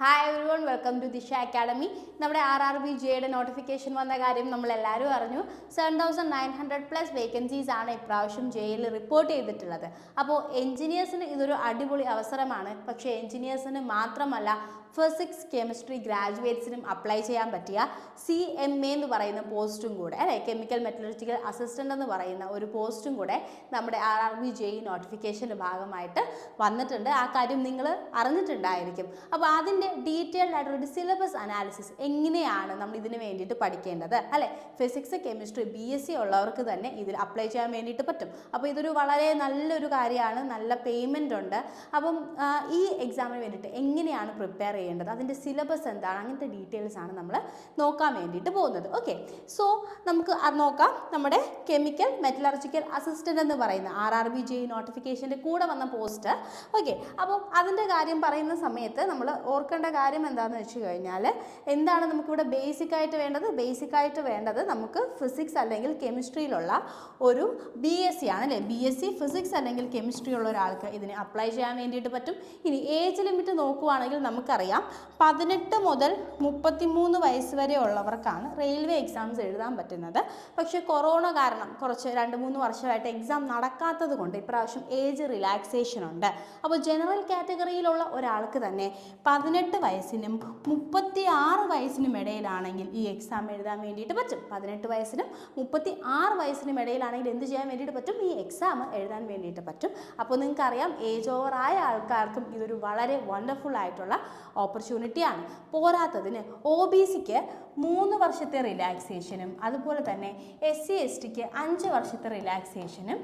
Hi everyone, welcome to Disha academy. നമ്മുടെ RRB ജെയുടെ notification വന്ന കാര്യം നമ്മളെല്ലാവരും അറിഞ്ഞു. 7900+ വേക്കൻസീസ് ആണ് ഇപ്രാവശ്യം ജെയിൽ റിപ്പോർട്ട് ചെയ്തിട്ടുള്ളത്. അപ്പോൾ എൻജിനീയേഴ്സിന് ഇതൊരു അടിപൊളി അവസരമാണ്. പക്ഷേ എൻജിനീയേഴ്സിന് മാത്രമല്ല, ഫിസിക്സ് കെമിസ്ട്രി ഗ്രാജുവേറ്റ്സിനും അപ്ലൈ ചെയ്യാൻ പറ്റിയ CMA എന്ന് പറയുന്ന പോസ്റ്റും കൂടെ, അല്ലേ, കെമിക്കൽ മെറ്റലർജിക്കൽ അസിസ്റ്റൻ്റ് എന്ന് പറയുന്ന ഒരു പോസ്റ്റും കൂടെ നമ്മുടെ RRB ജെഇ നോട്ടിഫിക്കേഷൻ്റെ ഭാഗമായിട്ട് വന്നിട്ടുണ്ട്. ആ കാര്യം നിങ്ങൾ അറിഞ്ഞിട്ടുണ്ടായിരിക്കും. അപ്പോൾ അതിൻ്റെ ഡീറ്റെയിൽഡ് ആയിട്ടൊരു സിലബസ് അനാലിസിസ് എങ്ങനെയാണ് നമ്മൾ ഇതിന് വേണ്ടിയിട്ട് പഠിക്കേണ്ടത്, അല്ലേ, ഫിസിക്സ് കെമിസ്ട്രി BSc ഉള്ളവർക്ക് തന്നെ ഇതിൽ അപ്ലൈ ചെയ്യാൻ വേണ്ടിയിട്ട് പറ്റും. അപ്പോൾ ഇതൊരു വളരെ നല്ലൊരു കാര്യമാണ്, നല്ല പേയ്മെൻ്റ് ഉണ്ട്. അപ്പം ഈ എക്സാമിന് വേണ്ടിയിട്ട് എങ്ങനെയാണ് പ്രിപ്പയർ ചെയ്യേണ്ടത്, അതിൻ്റെ സിലബസ് എന്താണ്, അങ്ങനത്തെ ഡീറ്റെയിൽസ് ആണ് നമ്മൾ നോക്കാൻ വേണ്ടിയിട്ട് പോകുന്നത്. ഓക്കെ, സോ നമുക്ക് അത് നോക്കാം. നമ്മുടെ കെമിക്കൽ മെറ്റലർജിക്കൽ അസിസ്റ്റൻ്റ് എന്ന് പറയുന്ന RRB ജെഇ നോട്ടിഫിക്കേഷൻ്റെ കൂടെ വന്ന പോസ്റ്റ്. ഓക്കെ, അപ്പോൾ അതിൻ്റെ കാര്യം പറയുന്ന സമയത്ത് നമ്മൾ ഓർക്കേണ്ട കാര്യം എന്താണെന്ന് വെച്ച് കഴിഞ്ഞാൽ, എന്താണ് നമുക്കിവിടെ ബേസിക്കായിട്ട് വേണ്ടത് നമുക്ക് ഫിസിക്സ് അല്ലെങ്കിൽ കെമിസ്ട്രിയിലുള്ള ഒരു BSc ആണ്, അല്ലേ. BSc ഫിസിക്സ് അല്ലെങ്കിൽ കെമിസ്ട്രി ഉള്ള ഒരാൾക്ക് ഇതിന് അപ്ലൈ ചെയ്യാൻ വേണ്ടിയിട്ട് പറ്റും. ഇനി ഏജ് ലിമിറ്റ് നോക്കുവാണെങ്കിൽ നമുക്കറിയാം 18 മുതൽ 33 വയസ്സ് വരെ ഉള്ളവർക്കാണ് റെയിൽവേ എക്സാംസ് എഴുതാൻ പറ്റുന്നത്. പക്ഷേ കൊറോണ കാരണം കുറച്ച് 2-3 വർഷമായിട്ട് എക്സാം നടക്കാത്തത് കൊണ്ട് ഇപ്രാവശ്യം ഏജ് റിലാക്സേഷൻ ഉണ്ട്. അപ്പോൾ ജനറൽ കാറ്റഗറിയിലുള്ള ഒരാൾക്ക് തന്നെ 18 വയസ്സിനും 36 വയസ്സിനും ഇടയിലാണെങ്കിൽ ഈ എക്സാം എഴുതാൻ വേണ്ടിയിട്ട് പറ്റും. 18 വയസ്സിനും 36 വയസ്സിനും ഇടയിലാണെങ്കിൽ എന്ത് ചെയ്യാൻ വേണ്ടിയിട്ട് പറ്റും? ഈ എക്സാം എഴുതാൻ വേണ്ടിയിട്ട് പറ്റും. അപ്പോൾ നിങ്ങൾക്കറിയാം, ഏജ് ഓവർ ആയ ആൾക്കാർക്കും ഇതൊരു വളരെ വണ്ടർഫുൾ ആയിട്ടുള്ള ഓപ്പർച്യൂണിറ്റിയാണ്. പോരാത്തതിന് OBCക്ക് 3 വർഷത്തെ റിലാക്സേഷനും അതുപോലെ തന്നെ SC STക്ക് 5 വർഷത്തെ റിലാക്സേഷനും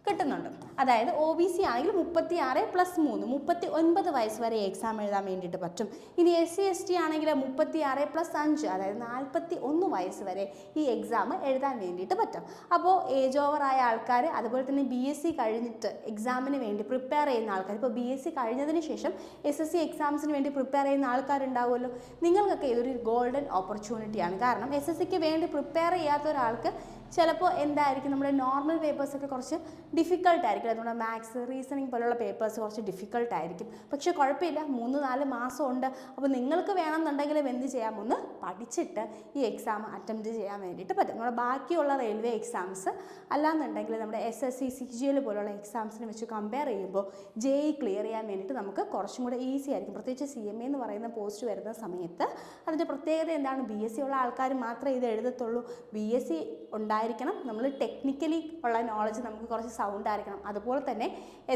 കിട്ടുന്നുണ്ട്. അതായത് OBC ആണെങ്കിൽ 36+3 39 വയസ്സ് വരെ എക്സാം എഴുതാൻ വേണ്ടിയിട്ട് പറ്റും. ഇനി SC ST ആണെങ്കിൽ 36+5 അതായത് 41 വയസ്സ് വരെ ഈ എക്സാം എഴുതാൻ വേണ്ടിയിട്ട് പറ്റും. അപ്പോൾ ഏജ് ഓവർ ആയ ആൾക്കാർ, അതുപോലെ തന്നെ BSc കഴിഞ്ഞിട്ട് എക്സാമിന് വേണ്ടി പ്രിപ്പയർ ചെയ്യുന്ന ആൾക്കാർ, ഇപ്പോൾ BSc കഴിഞ്ഞതിന് ശേഷം SSC എക്സാംസിന് വേണ്ടി പ്രിപ്പയർ ചെയ്യുന്ന ആൾക്കാരുണ്ടാവുമല്ലോ, നിങ്ങൾക്കൊക്കെ ഇതൊരു ഗോൾഡൻ ഓപ്പർച്യൂണിറ്റിയാണ്. കാരണം SSCക്ക് വേണ്ടി പ്രിപ്പയർ ചെയ്യാത്ത ഒരാൾക്ക് ചിലപ്പോൾ എന്തായിരിക്കും, നമ്മുടെ നോർമൽ പേപ്പേഴ്സൊക്കെ കുറച്ച് ഡിഫിക്കൽട്ടായിരിക്കും. നമ്മുടെ മാത്സ്, റീസണിങ് പോലുള്ള പേപ്പേഴ്സ് കുറച്ച് ഡിഫിക്കൽട്ടായിരിക്കും. പക്ഷേ കുഴപ്പമില്ല, 3-4 മാസം ഉണ്ട്. അപ്പോൾ നിങ്ങൾക്ക് വേണമെന്നുണ്ടെങ്കിലും എന്ത് ചെയ്യാം, ഒന്ന് പഠിച്ചിട്ട് ഈ എക്സാം അറ്റംപ്റ്റ് ചെയ്യാൻ വേണ്ടിയിട്ട് പറ്റും. നമ്മുടെ ബാക്കിയുള്ള റെയിൽവേ എക്സാംസ് അല്ലാന്നുണ്ടെങ്കിൽ നമ്മുടെ SSC CGL പോലുള്ള എക്സാംസിനെ വെച്ച് കമ്പയർ ചെയ്യുമ്പോൾ ജെഇ ക്ലിയർ ചെയ്യാൻ വേണ്ടിയിട്ട് നമുക്ക് കുറച്ചും കൂടെ ഈസി ആയിരിക്കും. പ്രത്യേകിച്ച് CMA എന്ന് പറയുന്ന പോസ്റ്റ് വരുന്ന സമയത്ത് അതിൻ്റെ പ്രത്യേകത എന്താണ്, BSc ഉള്ള ആൾക്കാർ മാത്രമേ ഇത് എഴുതത്തുള്ളൂ. BSc ഉണ്ടായിരിക്കണം, നമ്മൾ ടെക്നിക്കലി ഉള്ള നോളജ് നമുക്ക് കുറച്ച് സൗണ്ട് ആയിരിക്കണം. അതുപോലെ തന്നെ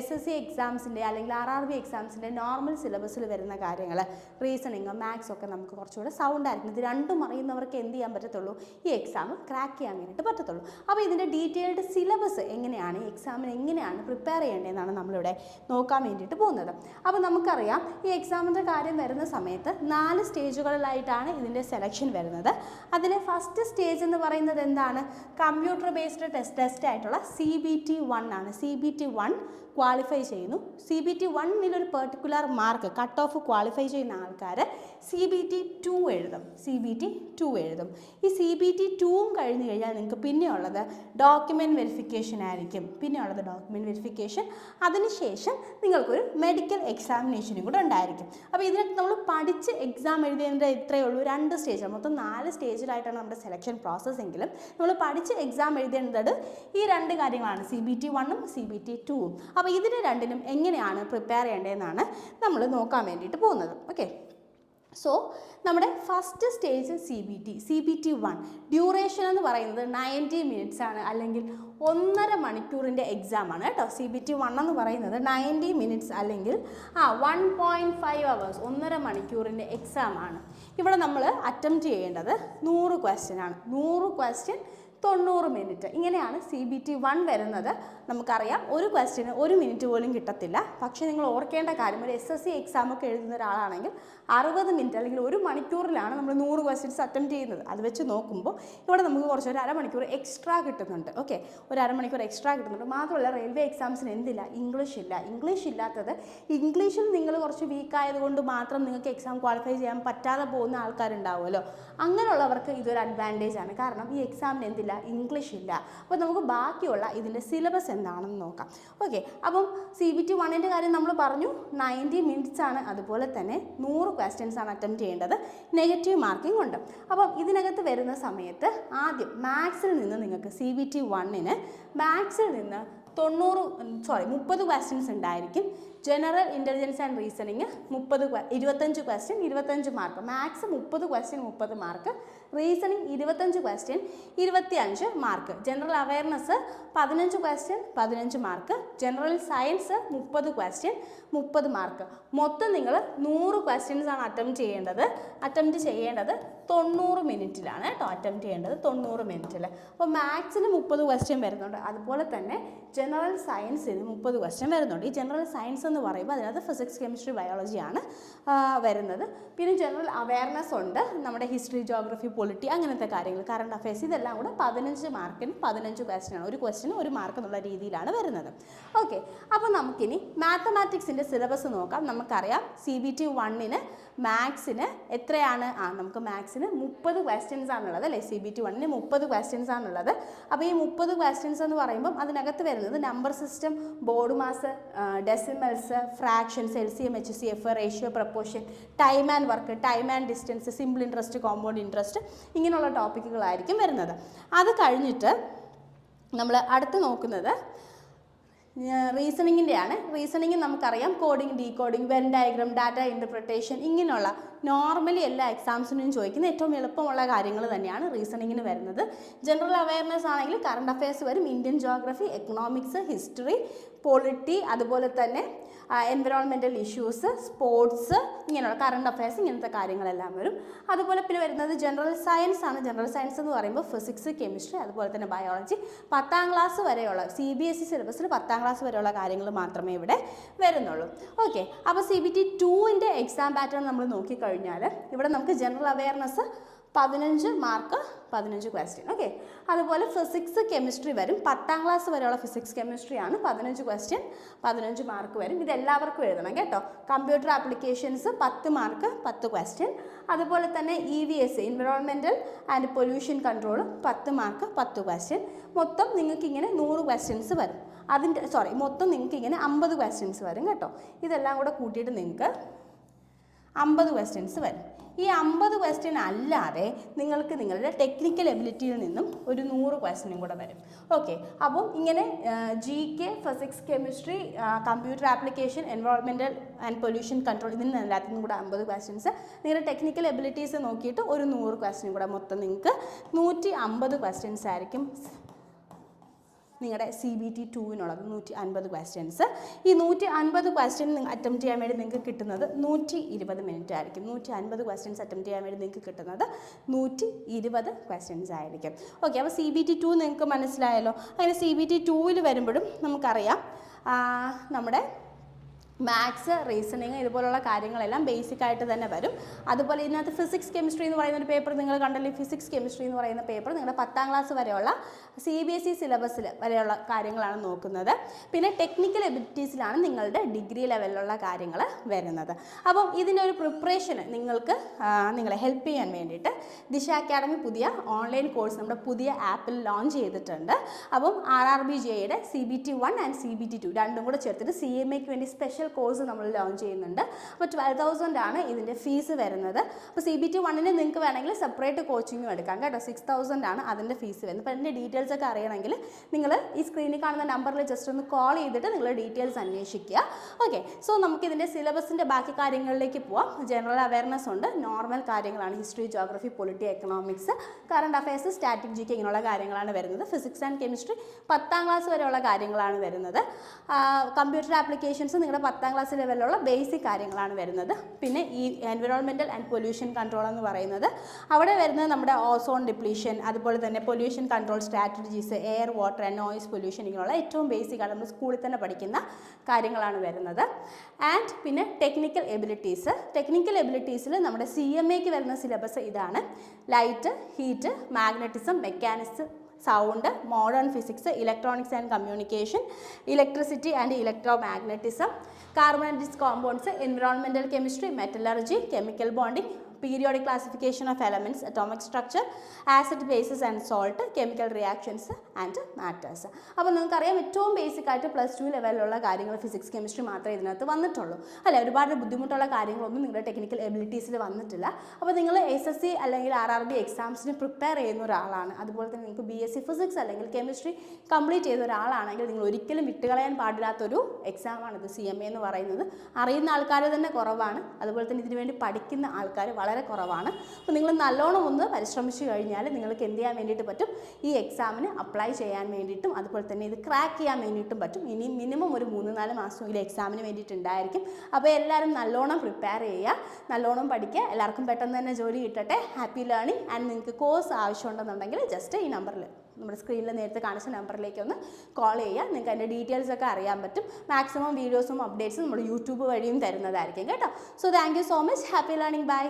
SSC എക്സാംസിൻ്റെ അല്ലെങ്കിൽ RRB എക്സാംസിൻ്റെ നോർമൽ സിലബസിൽ വരുന്ന കാര്യങ്ങൾ, റീസണിങ്, മാത്സ് ഒക്കെ നമുക്ക് കുറച്ചുകൂടെ സൗണ്ട് ആയിരിക്കണം. ഇത് രണ്ടും അറിയുന്നവർക്ക് എന്ത് ചെയ്യാൻ പറ്റത്തുള്ളൂ, ഈ എക്സാം ക്രാക്ക് ചെയ്യാൻ വേണ്ടിയിട്ട് പറ്റത്തുള്ളൂ. അപ്പോൾ ഇതിൻ്റെ ഡീറ്റെയിൽഡ് സിലബസ് എങ്ങനെയാണ്, ഈ എക്സാമിന് എങ്ങനെയാണ് പ്രിപ്പയർ ചെയ്യേണ്ടതെന്നാണ് നമ്മളിവിടെ നോക്കാൻ വേണ്ടിയിട്ട് പോകുന്നത്. അപ്പോൾ നമുക്കറിയാം, ഈ എക്സാമിൻ്റെ കാര്യം വരുന്ന സമയത്ത് 4 സ്റ്റേജുകളിലായിട്ടാണ് ഇതിൻ്റെ സെലക്ഷൻ വരുന്നത്. അതിലെ ഫസ്റ്റ് സ്റ്റേജ് എന്ന് പറയുന്നത് എന്താണ്, കമ്പ്യൂട്ടർ ബേസ്ഡ് ടെസ്റ്റ് ആയിട്ടുള്ള CBT-1 ആണ്. CBT-1 ക്വാളിഫൈ ചെയ്യുന്നു. CBT-1 ഒരു particular mark cut off qualify ചെയ്യുന്ന ആൾക്കാർ CBT-2 എഴുതും. CBT-2 എഴുതും. ഈ CBT-2 കഴിഞ്ഞ് കഴിഞ്ഞാൽ നിങ്ങൾക്ക് പിന്നെയുള്ളത് ഡോക്യുമെൻറ്റ് വെരിഫിക്കേഷൻ ആയിരിക്കും. ഡോക്യുമെൻറ്റ് വെരിഫിക്കേഷൻ, അതിനുശേഷം നിങ്ങൾക്കൊരു മെഡിക്കൽ എക്സാമിനേഷനും കൂടെ ഉണ്ടായിരിക്കും. അപ്പോൾ ഇതിനൊക്കെ നമ്മൾ പഠിച്ച് എക്സാം എഴുതിയതിൻ്റെ ഇത്രയേ ഉള്ളൂ, 2 സ്റ്റേജാണ്. മൊത്തം 4 സ്റ്റേജിലായിട്ടാണ് നമ്മുടെ സെലക്ഷൻ പ്രോസസ്സ് എങ്കിലും നമ്മൾ പഠിച്ച് എക്സാം എഴുതേണ്ടത് ഈ 2 കാര്യങ്ങളാണ്, CBT-1 CBT-2. അപ്പോൾ ഇതിന് രണ്ടിനും എങ്ങനെയാണ് പ്രിപ്പയർ ചെയ്യേണ്ടതെന്നാണ് നമ്മൾ നോക്കാൻ വേണ്ടിയിട്ട് പോകുന്നത്. ഓക്കെ, സോ നമ്മുടെ ഫസ്റ്റ് സ്റ്റേജ് CBT-1 ഡ്യൂറേഷൻ എന്ന് പറയുന്നത് 90 മിനിറ്റ്സ് ആണ്, അല്ലെങ്കിൽ 1.5 മണിക്കൂറിൻ്റെ എക്സാമാണ് കേട്ടോ. CBT-1 എന്ന് പറയുന്നത് 90 മിനിറ്റ്സ് അല്ലെങ്കിൽ 1.5 hours 1.5 മണിക്കൂറിൻ്റെ എക്സാമാണ്. ഇവിടെ നമ്മൾ അറ്റംപ്റ്റ് ചെയ്യേണ്ടത് 100 ക്വസ്റ്റ്യൻ ആണ്. 100 ക്വസ്റ്റ്യൻ 90 മിനിറ്റ്, ഇങ്ങനെയാണ് CBT-1 വരുന്നത്. നമുക്കറിയാം, ഒരു ക്വസ്റ്റ്യന് 1 മിനിറ്റ് പോലും കിട്ടത്തില്ല. പക്ഷേ നിങ്ങൾ ഓർക്കേണ്ട കാര്യം, ഒരു SSC എക്സാമൊക്കെ എഴുതുന്ന ഒരാളാണെങ്കിൽ 60 മിനിറ്റ് അല്ലെങ്കിൽ 1 മണിക്കൂറിലാണ് നമ്മൾ 100 ക്വസ്റ്റ്യൻസ് അറ്റംപ്റ്റ് ചെയ്യുന്നത്. അത് വെച്ച് നോക്കുമ്പോൾ ഇവിടെ നമുക്ക് കുറച്ച് ഒരു അരമണിക്കൂർ എക്സ്ട്രാ കിട്ടുന്നുണ്ട്. ഓക്കെ, ഒരു അരമണിക്കൂർ എക്സ്ട്രാ കിട്ടുന്നുണ്ട്. മാത്രമല്ല, റെയിൽവേ എക്സാംസിന് എന്തില്ല, ഇംഗ്ലീഷ് ഇല്ല. ഇംഗ്ലീഷ് ഇല്ലാത്തത്, ഇംഗ്ലീഷിൽ നിങ്ങൾ കുറച്ച് വീക്കായതുകൊണ്ട് മാത്രം നിങ്ങൾക്ക് എക്സാം ക്വാളിഫൈ ചെയ്യാൻ പറ്റാതെ പോകുന്ന ആൾക്കാരുണ്ടാവുമല്ലോ, അങ്ങനെയുള്ളവർക്ക് ഇതൊരു അഡ്വാൻറ്റേജ് ആണ്. കാരണം ഈ എക്സാമിന് എന്തില്ല, ഇല്ല, ഇംഗ്ലീഷ് ഇല്ല. അപ്പോൾ നമുക്ക് ബാക്കിയുള്ള ഇതിൻ്റെ സിലബസ് എന്താണെന്ന് നോക്കാം. ഓക്കെ, അപ്പം CBT 1ൻ്റെ കാര്യം നമ്മൾ പറഞ്ഞു, 90 മിനിറ്റ്സ് ആണ്. അതുപോലെ തന്നെ 100 ക്വസ്റ്റ്യൻസ് ആണ് അറ്റംപ്റ്റ് ചെയ്യേണ്ടത്, നെഗറ്റീവ് മാർക്കിംഗ് ഉണ്ട്. അപ്പം ഇതിനകത്ത് വരുന്ന സമയത്ത് ആദ്യം മാത്സിൽ നിന്ന് നിങ്ങൾക്ക് CBT 1ന് മാത്സിൽ നിന്ന് 30 ക്വസ്റ്റ്യൻസ് ഉണ്ടായിരിക്കും. General intelligence and reasoning 25 question 25 mark. Maths 30 question 30 mark. Reasoning 25 question 25 mark. General awareness 15 question 15 mark. General science 30 question 30 mark. മൊത്തം നിങ്ങൾ 100 ക്വസ്റ്റ്യൻസ് ആണ് അറ്റംപ്റ്റ് ചെയ്യേണ്ടത് 90 മിനിറ്റിലാണ് കേട്ടോ. അറ്റംപ്റ്റ് ചെയ്യേണ്ടത് 90 മിനിറ്റിൽ. അപ്പോൾ മാത്സിന് 30 ക്വസ്റ്റ്യൻ വരുന്നുണ്ട്. അതുപോലെ തന്നെ ജനറൽ സയൻസിന് 30 ക്വസ്റ്റ്യൻ വരുന്നുണ്ട്. ഈ ജനറൽ സയൻസ് എന്ന് പറയുമ്പോൾ അതിനകത്ത് ഫിസിക്സ്, കെമിസ്ട്രി, ബയോളജിയാണ് വരുന്നത്. പിന്നെ ജനറൽ അവയർനെസ് ഉണ്ട്, നമ്മുടെ ഹിസ്റ്ററി, ജോഗ്രഫി, പൊളിറ്റി, അങ്ങനത്തെ കാര്യങ്ങൾ, കറണ്ട് അഫയേഴ്സ്, ഇതെല്ലാം കൂടെ 15 മാർക്കിന് 15 ക്വസ്റ്റ്യനാണ്. ഒരു ക്വസ്റ്റ്യന് 1 മാർക്ക് എന്നുള്ള രീതിയിലാണ് വരുന്നത്. ഓക്കെ, അപ്പോൾ നമുക്കിനി മാത്തമാറ്റിക്സിൻ്റെ സിലബസ് നോക്കാം. നമുക്കറിയാം CBT 1ന് മാത്സിന് എത്രയാണ്? നമുക്ക് മാത്സിന് 30 ക്വസ്റ്റ്യൻസ് ആണുള്ളത് അല്ലേ. CBT 1ന് 30 ക്വസ്റ്റ്യൻസ് ആണുള്ളത്. അപ്പോൾ ഈ 30 ക്വസ്റ്റ്യൻസ് എന്ന് പറയുമ്പം അതിനകത്ത് വരുന്നത് number system, board mass, decimals, fractions, LCM, HCF, ratio, proportion, time and work, time and distance, simple interest, compound interest, ഇങ്ങനെയുള്ള ടോപ്പിക്കുകളായിരിക്കും വരുന്നത്. അത് കഴിഞ്ഞിട്ട് നമ്മൾ അടുത്ത് നോക്കുന്നത് റീസണിങ്ങിൻ്റെയാണ്. റീസണിങ് നമുക്കറിയാം coding, decoding, when diagram, data interpretation, ഇങ്ങനെയുള്ള നോർമലി എല്ലാ എക്സാംസിനും ചോദിക്കുന്ന ഏറ്റവും എളുപ്പമുള്ള കാര്യങ്ങൾ തന്നെയാണ് റീസണിങ്ങിന് വരുന്നത്. ജനറൽ അവയർനെസ് ആണെങ്കിൽ കറണ്ട് അഫയേഴ്സ് വരും, Indian geography, economics, history, polity, അതുപോലെ തന്നെ എൻവയോൺമെൻറ്റൽ ഇഷ്യൂസ്, സ്പോർട്സ്, ഇങ്ങനെയുള്ള കറണ്ട് അഫയേഴ്സ്, ഇങ്ങനത്തെ കാര്യങ്ങളെല്ലാം വരും. അതുപോലെ പിന്നെ വരുന്നത് ജനറൽ സയൻസ് ആണ്. ജനറൽ സയൻസ് എന്ന് പറയുമ്പോൾ ഫിസിക്സ്, കെമിസ്ട്രി, അതുപോലെ തന്നെ ബയോളജി, 10ാം ക്ലാസ് വരെയുള്ള CBSE സിലബസിൽ 10ാം ക്ലാസ് വരെയുള്ള കാര്യങ്ങൾ മാത്രമേ ഇവിടെ വരുന്നുള്ളൂ. ഓക്കെ, അപ്പോൾ CBT 2ൻ്റെ എക്സാം പാറ്റേൺ നമ്മൾ നോക്കിക്കഴിഞ്ഞാൽ ഇവിടെ നമുക്ക് general awareness 15 mark 15 question. Okay, അതുപോലെ ഫിസിക്സ്, കെമിസ്ട്രി വരും. 10ാം ക്ലാസ് വരെയുള്ള ഫിസിക്സ്, കെമിസ്ട്രി ആണ്. 15 ക്വസ്റ്റ്യൻ 15 മാർക്ക് വരും. ഇതെല്ലാവർക്കും എഴുതണം കേട്ടോ. Computer applications 10 mark 10 question. അതുപോലെ തന്നെ EVS, environmental and pollution control, 10 mark 10 question. മൊത്തം നിങ്ങൾക്ക് ഇങ്ങനെ 100 ക്വസ്റ്റ്യൻസ് വരും. മൊത്തം നിങ്ങൾക്ക് ഇങ്ങനെ 50 ക്വസ്റ്റ്യൻസ് വരും കേട്ടോ. ഇതെല്ലാം കൂടെ കൂട്ടിയിട്ട് നിങ്ങൾക്ക് 50 ക്വസ്റ്റ്യൻസ് വരും. ഈ 50 ക്വസ്റ്റ്യൻ അല്ലാതെ നിങ്ങൾക്ക് നിങ്ങളുടെ ടെക്നിക്കൽ എബിലിറ്റിയിൽ നിന്നും ഒരു 100 ക്വസ്റ്റ്യനും കൂടെ വരും. ഓക്കെ, അപ്പം ഇങ്ങനെ GK, physics, chemistry, computer application, environmental and pollution control, ഇതിന് എല്ലാത്തിനും കൂടെ 50 ക്വസ്റ്റ്യൻസ്. നിങ്ങളുടെ ടെക്നിക്കൽ എബിലിറ്റീസ് നോക്കിയിട്ട് ഒരു 100 ക്വസ്റ്റ്യനും കൂടെ, മൊത്തം നിങ്ങൾക്ക് 150 ക്വസ്റ്റ്യൻസ് ആയിരിക്കും നിങ്ങളുടെ CBT 2നുള്ളത്. 150 ക്വസ്റ്റ്യൻസ്. ഈ 150 ക്വസ്റ്റ്യൻ അറ്റംപ്റ്റ് ചെയ്യാൻ വേണ്ടി നിങ്ങൾക്ക് കിട്ടുന്നത് 120 മിനിറ്റ് ആയിരിക്കും. 150 ക്വസ്റ്റ്യൻസ് അറ്റംപ്റ്റ് ചെയ്യാൻ വേണ്ടി നിങ്ങൾക്ക് കിട്ടുന്നത് 120 ക്വസ്റ്റ്യൻസ് ആയിരിക്കും. ഓക്കെ, അപ്പോൾ CBT 2 നിങ്ങൾക്ക് മനസ്സിലായല്ലോ. അങ്ങനെ CBT 2ൽ വരുമ്പോഴും നമുക്കറിയാം നമ്മുടെ മാത്സ്, റീസണിങ്, ഇതുപോലുള്ള കാര്യങ്ങളെല്ലാം ബേസിക് ആയിട്ട് തന്നെ വരും. അതുപോലെ ഇതിനകത്ത് ഫിസിക്സ്, കെമിസ്ട്രി എന്ന് പറയുന്ന ഒരു പേപ്പർ നിങ്ങൾ കണ്ടല്ലോ. ഫിസിക്സ്, കെമിസ്ട്രി എന്ന് പറയുന്ന പേപ്പർ നിങ്ങളുടെ 10ാം ക്ലാസ് വരെയുള്ള CBSE സിലബസിൽ വരെയുള്ള കാര്യങ്ങളാണ് നോക്കുന്നത്. പിന്നെ ടെക്നിക്കൽ എബിലിറ്റീസിലാണ് നിങ്ങളുടെ ഡിഗ്രി ലെവലിലുള്ള കാര്യങ്ങൾ വരുന്നത്. അപ്പം ഇതിനൊരു പ്രിപ്പറേഷന് നിങ്ങളെ ഹെൽപ്പ് ചെയ്യാൻ വേണ്ടിയിട്ട് ദിശ അക്കാഡമി പുതിയ ഓൺലൈൻ കോഴ്സ് നമ്മുടെ പുതിയ ആപ്പിൽ ലോഞ്ച് ചെയ്തിട്ടുണ്ട്. അപ്പം RRBJയുടെ CBT 1 ആൻഡ് CBT 2 രണ്ടും കൂടെ ചേർത്തിട്ട് CMAക്ക് വേണ്ടി സ്പെഷ്യൽ കോഴ്സ് നമ്മൾ ലോഞ്ച് ചെയ്യുന്നുണ്ട്. അപ്പോൾ 12,000 ആണ് ഇതിൻ്റെ ഫീസ് വരുന്നത്. അപ്പോൾ CBT 1ന് നിങ്ങൾക്ക് വേണമെങ്കിൽ സെപ്പറേറ്റ് കോച്ചിങ്ങും എടുക്കാം കേട്ടോ. 6,000 ആണ് അതിൻ്റെ ഫീസ് വരുന്നത്. അപ്പോൾ അതിൻ്റെ ഡീറ്റെയിൽസ് ഒക്കെ അറിയണമെങ്കിൽ നിങ്ങൾ ഈ സ്ക്രീനിൽ കാണുന്ന നമ്പറിൽ ജസ്റ്റ് ഒന്ന് കോൾ ചെയ്തിട്ട് നിങ്ങൾ ഡീറ്റെയിൽസ് അന്വേഷിക്കുക. ഓക്കെ, സോ നമുക്ക് ഇതിൻ്റെ സിലബസിൻ്റെ ബാക്കി കാര്യങ്ങളിലേക്ക് പോവാം. ജനറൽ അവയർനെസ് ഉണ്ട്, നോർമൽ കാര്യങ്ങളാണ്, history, geography, polity, economics, current affairs, static GK, ഇങ്ങനെയുള്ള കാര്യങ്ങളാണ് വരുന്നത്. ഫിസിക്സ് ആൻഡ് കെമിസ്ട്രി 10ാം ക്ലാസ് വരെയുള്ള കാര്യങ്ങളാണ് വരുന്നത്. കമ്പ്യൂട്ടർ ആപ്ലിക്കേഷൻസ് നിങ്ങളുടെ 10ാം ക്ലാസ് ലെവലിലുള്ള ബേസിക് കാര്യങ്ങളാണ് വരുന്നത്. പിന്നെ ഈ എൻവയോൺമെൻറ്റൽ ആൻഡ് പൊല്യൂഷൻ കൺട്രോൾ എന്ന് പറയുന്നത് അവിടെ വരുന്നത് നമ്മുടെ ഓസോൺ ഡിപ്ലീഷൻ, അതുപോലെ തന്നെ pollution control strategies, air, water and noise pollution, ഇങ്ങനെയുള്ള ഏറ്റവും ബേസിക് ആണ് നമ്മൾ സ്കൂളിൽ തന്നെ പഠിക്കുന്ന കാര്യങ്ങളാണ് വരുന്നത്. ആൻഡ് പിന്നെ ടെക്നിക്കൽ എബിലിറ്റീസിൽ നമ്മുടെ CMAക്ക് വരുന്ന സിലബസ് ഇതാണ്. Light, heat, magnetism, mechanics, sound, modern physics, electronics and communication, electricity and electromagnetism, carbon and its compounds, environmental chemistry, metallurgy, chemical bonding, periodic classification of elements, atomic structure, acid bases and salt, chemical reactions and matters. അപ്പോൾ നിങ്ങൾക്കറിയാം ഏറ്റവും basic ആയിട്ട് +2 ലെവലിലുള്ള കാര്യങ്ങൾ physics chemistry മാത്രമേ ഇതിനകത്ത് വന്നിട്ടുള്ളൂ അല്ലേ. ഒരുപാട് ബുദ്ധിമുട്ടുള്ള കാര്യങ്ങളൊന്നും നിങ്ങളുടെ ടെക്നിക്കൽ എബിലിറ്റീസിൽ വന്നിട്ടില്ല. അപ്പോൾ നിങ്ങൾ SSC അല്ലെങ്കിൽ RRB എക്സാംസിന് പ്രിപ്പയർ ചെയ്യുന്ന ഒരാളാണ്, അതുപോലെ തന്നെ നിങ്ങൾക്ക് BSc ഫിസിക്സ് അല്ലെങ്കിൽ കെമിസ്ട്രി കംപ്ലീറ്റ് ചെയ്ത ഒരാളാണെങ്കിൽ നിങ്ങൾ ഒരിക്കലും വിട്ടുകളയാൻ പാടില്ലാത്തൊരു എക്സാമാണിത് CMA എന്ന് പറയുന്നത്. അറിയുന്ന ആൾക്കാർ തന്നെ കുറവാണ്, അതുപോലെ തന്നെ ഇതിനു വേണ്ടി പഠിക്കുന്ന ആൾക്കാർ വളരെ കുറവാണ്. അപ്പോൾ നിങ്ങൾ നല്ലോണം ഒന്ന് പരിശ്രമിച്ചു കഴിഞ്ഞാൽ നിങ്ങൾക്ക് എന്ത് ചെയ്യാൻ വേണ്ടിയിട്ട് പറ്റും, ഈ എക്സാമിന് അപ്ലൈ ചെയ്യാൻ വേണ്ടിയിട്ടും അതുപോലെ തന്നെ ഇത് ക്രാക്ക് ചെയ്യാൻ വേണ്ടിയിട്ടും പറ്റും. ഇനി മിനിമം ഒരു 3-4 മാസമെങ്കിലും എക്സാമിന് വേണ്ടിയിട്ടുണ്ടായിരിക്കും. അപ്പോൾ എല്ലാവരും നല്ലോണം പ്രിപ്പയർ ചെയ്യുക, നല്ലോണം പഠിക്കുക, എല്ലാവർക്കും പെട്ടെന്ന് തന്നെ ജോലി കിട്ടട്ടെ. Happy learning. ആൻഡ് നിങ്ങൾക്ക് കോഴ്സ് ആവശ്യമുണ്ടെന്നുണ്ടെങ്കിൽ ജസ്റ്റ് ഈ നമ്പറിൽ, നമ്മുടെ സ്ക്രീനിൽ നേരത്തെ കാണിച്ച നമ്പറിലേക്ക് ഒന്ന് കോൾ ചെയ്യുക. നിങ്ങൾക്ക് അതിൻ്റെ ഡീറ്റെയിൽസ് ഒക്കെ അറിയാൻ പറ്റും. മാക്സിമം വീഡിയോസും അപ്ഡേറ്റ്സും നമ്മുടെ യൂട്യൂബ് വഴിയും തരുന്നതായിരിക്കും കേട്ടോ. So thank you so much. Happy learning. By.